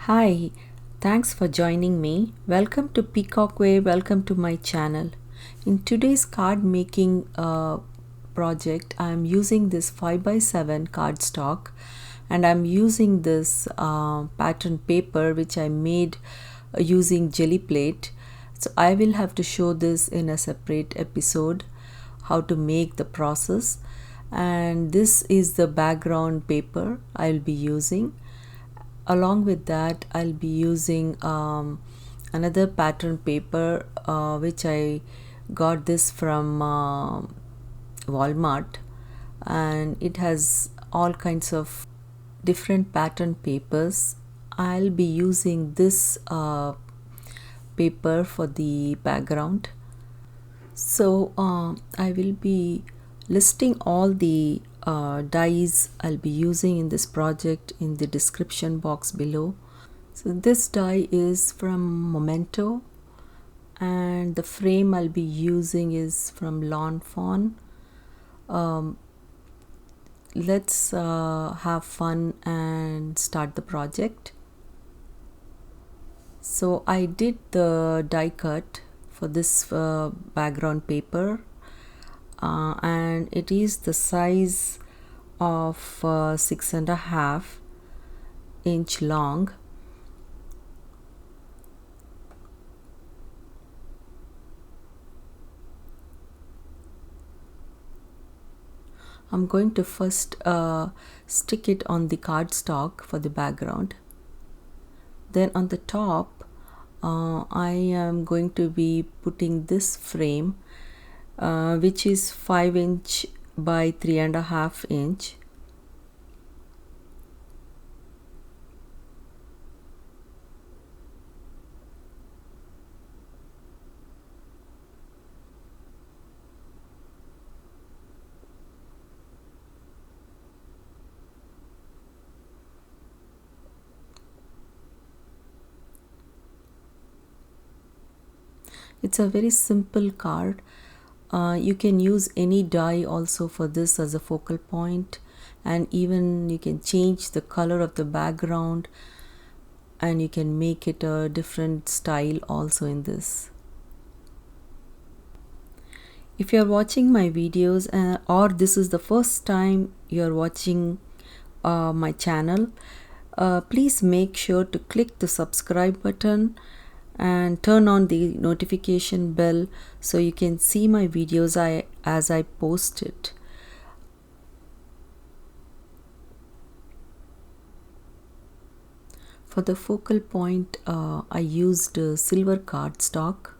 Hi, thanks for joining me. Welcome to Peacock Way, welcome to my channel. In today's card making project, I am using this 5x7 cardstock and I'm using this pattern paper which I made using jelly plate. So I will have to show this in a separate episode how to make the process, and this is the background paper I'll be using. Along with that, I'll be using another pattern paper which I got this from Walmart, and it has all kinds of different pattern papers. I'll be using this paper for the background. So I will be listing all the dyes I'll be using in this project in the description box below. So this die is from Momenta, and the frame I'll be using is from Lawn Fawn. Let's have fun and start the project. So I did the die cut for this background paper, and it is the size of 6.5 inch long. I'm going to first stick it on the cardstock for the background. Then on the top, I am going to be putting this frame which is 5 inch by 3.5 inch. It's a very simple card. You can use any die also for this as a focal point, and even you can change the color of the background and you can make it a different style also in this. If you are watching my videos or this is the first time you are watching my channel, please make sure to click the subscribe button and turn on the notification bell so you can see my videos as I post it. For the focal point, I used silver cardstock.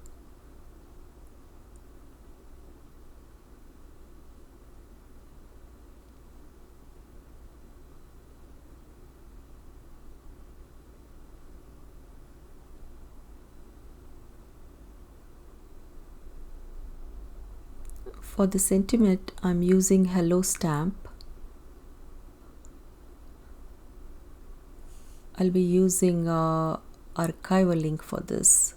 For the sentiment, I'm using hello stamp. I'll be using archival link for this.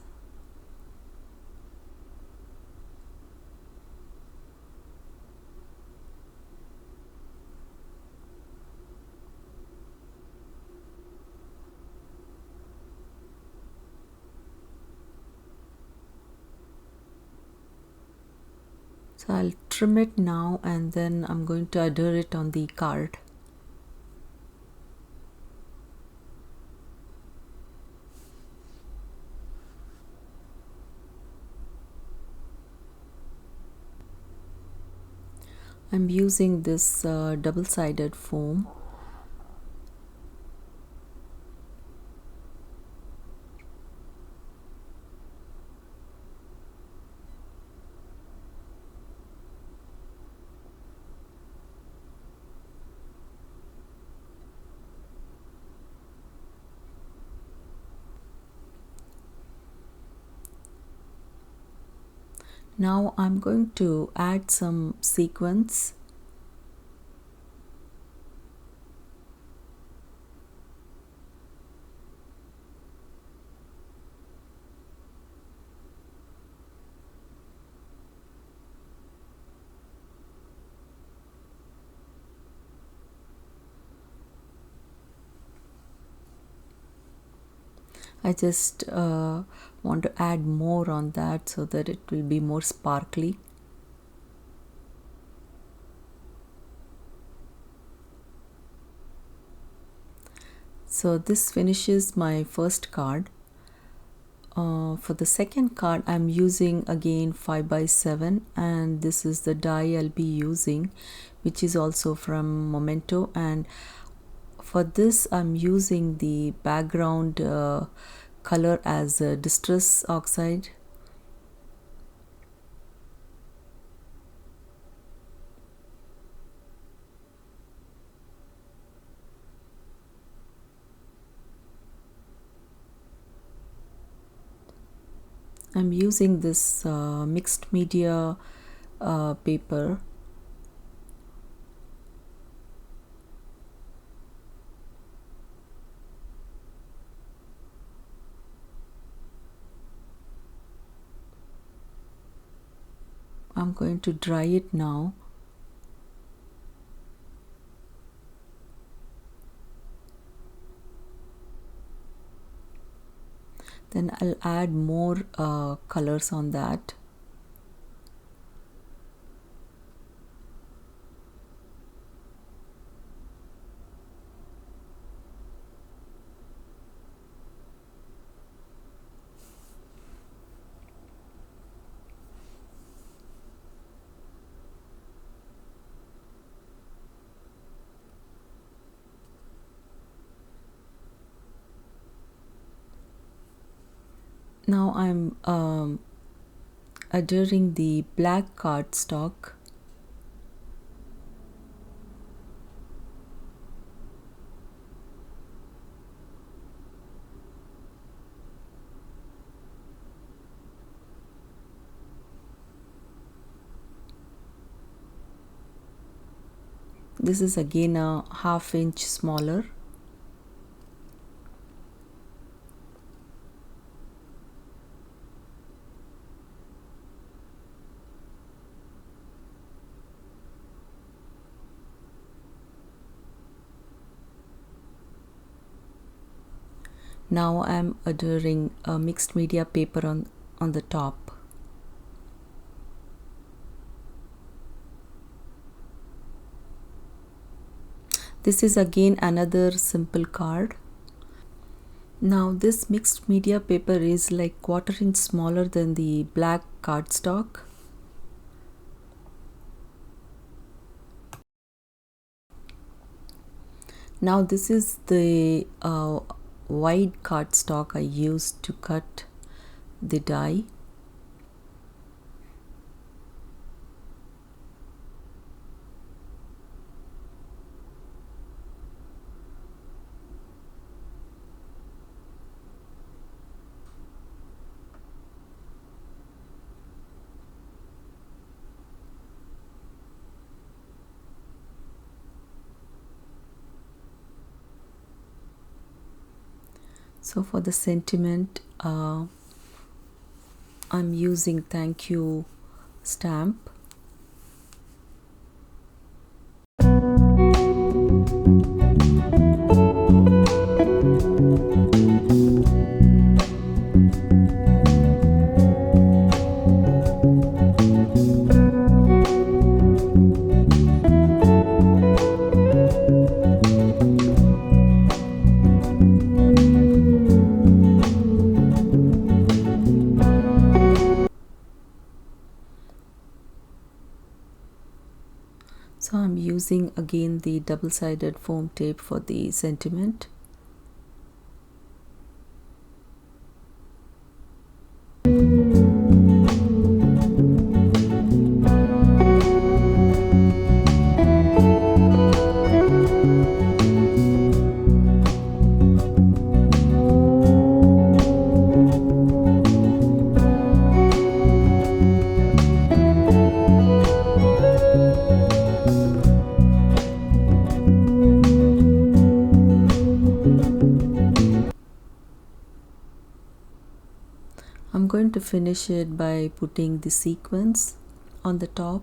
So I'll trim it now and then I'm going to adhere it on the card. I'm using this double-sided foam. Now I'm going to add some sequins. I just want to add more on that so that it will be more sparkly. So this finishes my first card. For the second card, I'm using again 5x7, and this is the die I'll be using, which is also from Momenta. And for this, I'm using the background color as distress oxide. I'm using this mixed media paper. I'm going to dry it now. Then I'll add more colors on that. Now I'm adhering the black cardstock. This is again a ½ inch smaller. Now I'm adhering a mixed media paper on the top. This is again another simple card. Now this mixed media paper is like ½ inch smaller than the black cardstock. Now this is the wide cardstock I used to cut the die. So for the sentiment, I'm using thank you stamp. So I'm using again the double-sided foam tape for the sentiment. I'm going to finish it by putting the sequins on the top.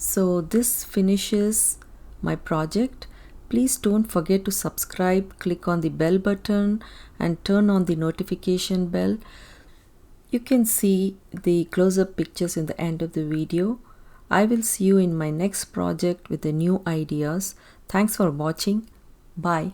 So this finishes my project. Please don't forget to subscribe, click on the bell button and turn on the notification bell. You can see the close-up pictures in the end of the video. I will see you in my next project with the new ideas. Thanks for watching. Bye.